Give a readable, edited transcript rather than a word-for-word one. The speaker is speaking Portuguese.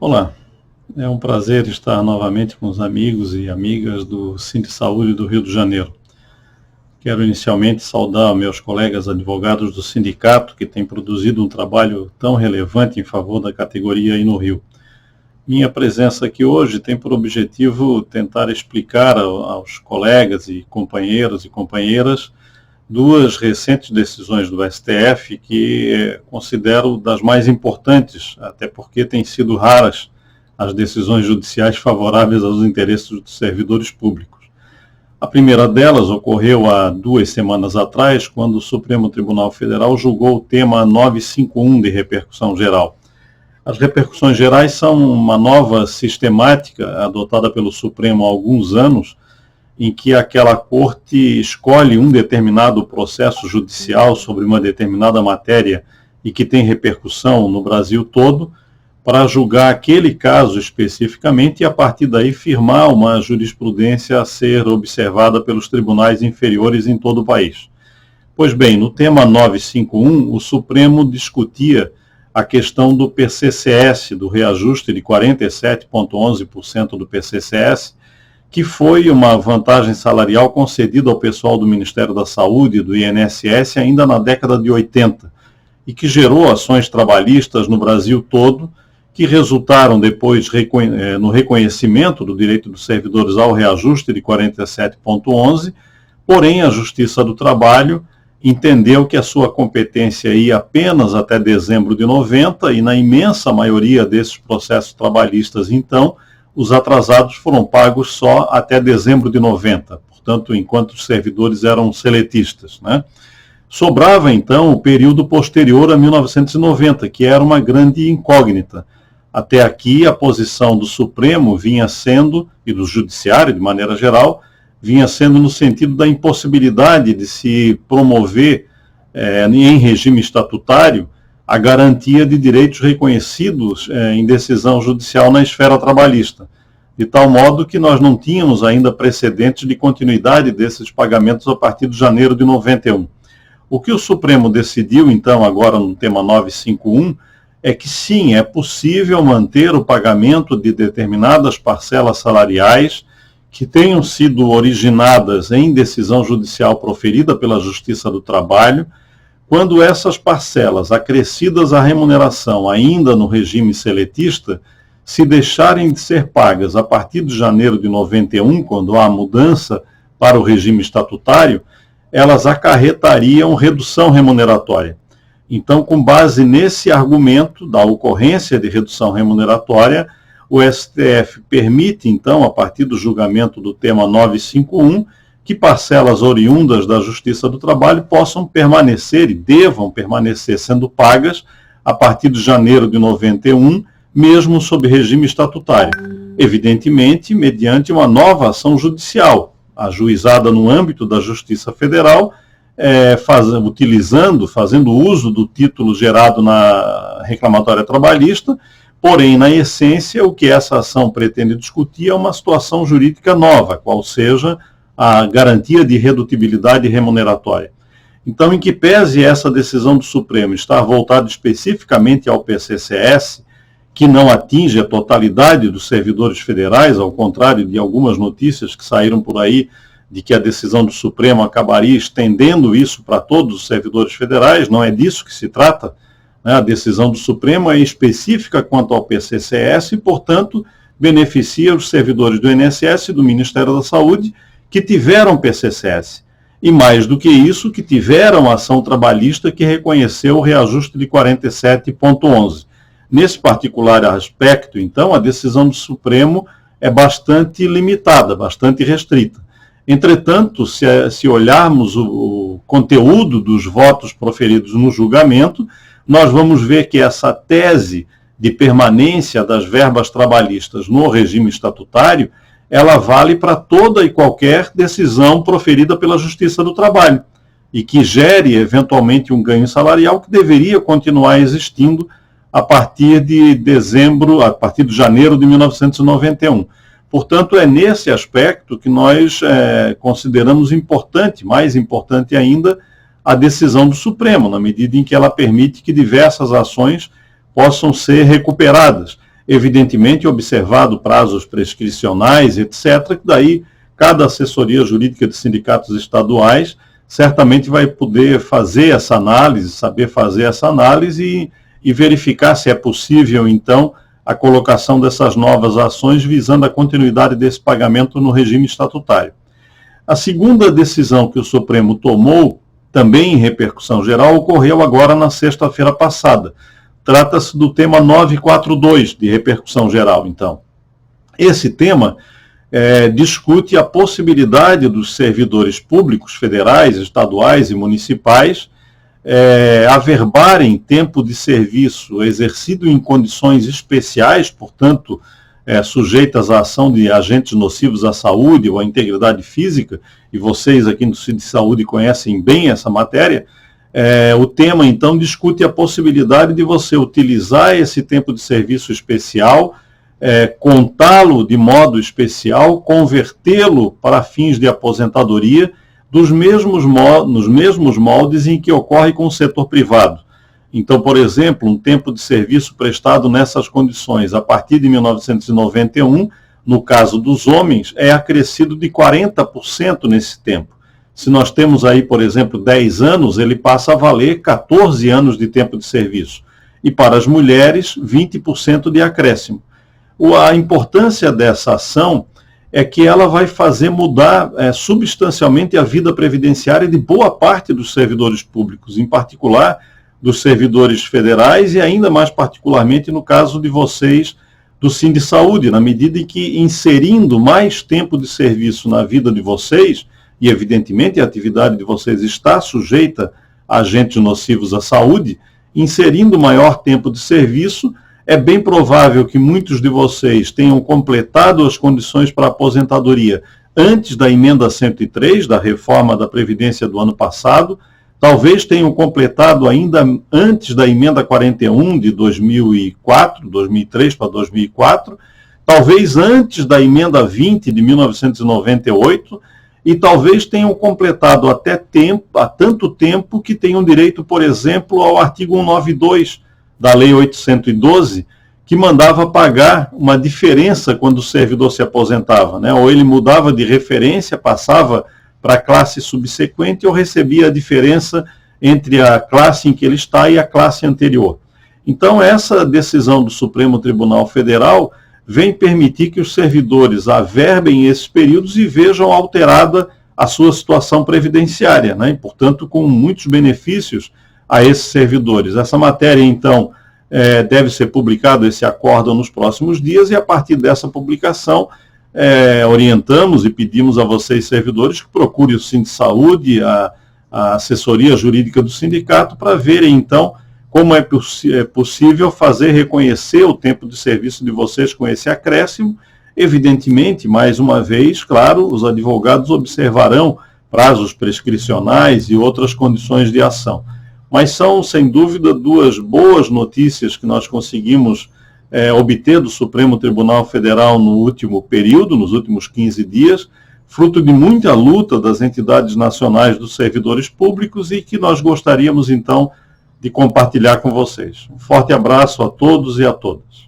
Olá, é um prazer estar novamente com os amigos e amigas do Sindisaúde do Rio de Janeiro. Quero inicialmente saudar meus colegas advogados do sindicato que têm produzido um trabalho tão relevante em favor da categoria aí no Rio. Minha presença aqui hoje tem por objetivo tentar explicar aos colegas e companheiros e companheiras duas recentes decisões do STF que considero das mais importantes, até porque têm sido raras as decisões judiciais favoráveis aos interesses dos servidores públicos. A primeira delas ocorreu há 2 semanas atrás, quando o Supremo Tribunal Federal julgou o tema 951 de repercussão geral. As repercussões gerais são uma nova sistemática adotada pelo Supremo há alguns anos, em que aquela corte escolhe um determinado processo judicial sobre uma determinada matéria e que tem repercussão no Brasil todo, para julgar aquele caso especificamente e, a partir daí, firmar uma jurisprudência a ser observada pelos tribunais inferiores em todo o país. Pois bem, no tema 951, o Supremo discutia a questão do PCCS, do reajuste de 47,11% do PCCS, que foi uma vantagem salarial concedida ao pessoal do Ministério da Saúde e do INSS ainda na década de 80, e que gerou ações trabalhistas no Brasil todo, que resultaram depois no reconhecimento do direito dos servidores ao reajuste de 47,11, porém a Justiça do Trabalho entendeu que a sua competência ia apenas até dezembro de 90, e na imensa maioria desses processos trabalhistas, então, os atrasados foram pagos só até dezembro de 90, portanto, enquanto os servidores eram seletistas, né? Sobrava, então, o período posterior a 1990, que era uma grande incógnita. Até aqui, a posição do Supremo vinha sendo, e do Judiciário, de maneira geral, vinha sendo no sentido da impossibilidade de se promover em regime estatutário a garantia de direitos reconhecidos em decisão judicial na esfera trabalhista, de tal modo que nós não tínhamos ainda precedentes de continuidade desses pagamentos a partir de janeiro de 91. O que o Supremo decidiu, então, agora no tema 951, é que sim, é possível manter o pagamento de determinadas parcelas salariais que tenham sido originadas em decisão judicial proferida pela Justiça do Trabalho, quando essas parcelas acrescidas à remuneração ainda no regime seletista, se deixarem de ser pagas a partir de janeiro de 91, quando há a mudança para o regime estatutário, elas acarretariam redução remuneratória. Então, com base nesse argumento da ocorrência de redução remuneratória, o STF permite, então, a partir do julgamento do tema 951, que parcelas oriundas da Justiça do Trabalho possam permanecer e devam permanecer sendo pagas a partir de janeiro de 91, mesmo sob regime estatutário. Evidentemente, mediante uma nova ação judicial, ajuizada no âmbito da Justiça Federal, fazendo uso do título gerado na reclamatória trabalhista, porém, na essência, o que essa ação pretende discutir é uma situação jurídica nova, qual seja a garantia de redutibilidade remuneratória. Então, em que pese essa decisão do Supremo estar voltada especificamente ao PCCS, que não atinge a totalidade dos servidores federais, ao contrário de algumas notícias que saíram por aí de que a decisão do Supremo acabaria estendendo isso para todos os servidores federais, não é disso que se trata, né? A decisão do Supremo é específica quanto ao PCCS e, portanto, beneficia os servidores do INSS e do Ministério da Saúde que tiveram PCCS. E mais do que isso, que tiveram ação trabalhista que reconheceu o reajuste de 47,11. Nesse particular aspecto, então, a decisão do Supremo é bastante limitada, bastante restrita. Entretanto, se olharmos o conteúdo dos votos proferidos no julgamento, nós vamos ver que essa tese de permanência das verbas trabalhistas no regime estatutário, ela vale para toda e qualquer decisão proferida pela Justiça do Trabalho e que gere, eventualmente, um ganho salarial que deveria continuar existindo a partir de janeiro de 1991. Portanto, é nesse aspecto que nós consideramos importante, mais importante ainda, a decisão do Supremo, na medida em que ela permite que diversas ações possam ser recuperadas. Evidentemente, observado prazos prescricionais, etc., que daí cada assessoria jurídica de sindicatos estaduais certamente vai poder fazer essa análise, saber fazer essa análise e verificar se é possível, então, a colocação dessas novas ações visando a continuidade desse pagamento no regime estatutário. A segunda decisão que o Supremo tomou, também em repercussão geral, ocorreu agora na sexta-feira passada. Trata-se do tema 942, de repercussão geral, então. Esse tema discute a possibilidade dos servidores públicos, federais, estaduais e municipais, averbarem tempo de serviço exercido em condições especiais, portanto, sujeitas à ação de agentes nocivos à saúde ou à integridade física, e vocês aqui no Sindicato de Saúde conhecem bem essa matéria. O tema, então, discute a possibilidade de você utilizar esse tempo de serviço especial, contá-lo de modo especial, convertê-lo para fins de aposentadoria nos mesmos moldes em que ocorre com o setor privado. Então, por exemplo, um tempo de serviço prestado nessas condições a partir de 1991, no caso dos homens, é acrescido de 40% nesse tempo. Se nós temos aí, por exemplo, 10 anos, ele passa a valer 14 anos de tempo de serviço. E para as mulheres, 20% de acréscimo. A importância dessa ação é que ela vai fazer mudar substancialmente a vida previdenciária de boa parte dos servidores públicos, em particular dos servidores federais e ainda mais particularmente no caso de vocês do Sindicato de Saúde, na medida em que inserindo mais tempo de serviço na vida de vocês, e evidentemente a atividade de vocês está sujeita a agentes nocivos à saúde, inserindo maior tempo de serviço, é bem provável que muitos de vocês tenham completado as condições para aposentadoria antes da emenda 103, da reforma da Previdência do ano passado, talvez tenham completado ainda antes da emenda 41 de 2003 para 2004, talvez antes da emenda 20 de 1998, e talvez tenham completado há tanto tempo que tenham direito, por exemplo, ao artigo 192 da Lei 812, que mandava pagar uma diferença quando o servidor se aposentava, né? Ou ele mudava de referência, passava para a classe subsequente ou recebia a diferença entre a classe em que ele está e a classe anterior. Então, essa decisão do Supremo Tribunal Federal vem permitir que os servidores averbem esses períodos e vejam alterada a sua situação previdenciária, né? E, portanto, com muitos benefícios a esses servidores. Essa matéria, então, deve ser publicado esse acórdão nos próximos dias, e a partir dessa publicação orientamos e pedimos a vocês, servidores, que procurem o Sindicato de Saúde, a assessoria jurídica do sindicato, para verem, então, como é possível fazer reconhecer o tempo de serviço de vocês com esse acréscimo. Evidentemente, mais uma vez, claro, os advogados observarão prazos prescricionais e outras condições de ação. Mas são, sem dúvida, duas boas notícias que nós conseguimos obter do Supremo Tribunal Federal no último período, nos últimos 15 dias, fruto de muita luta das entidades nacionais dos servidores públicos, e que nós gostaríamos, então, de compartilhar com vocês. Um forte abraço a todos e a todas.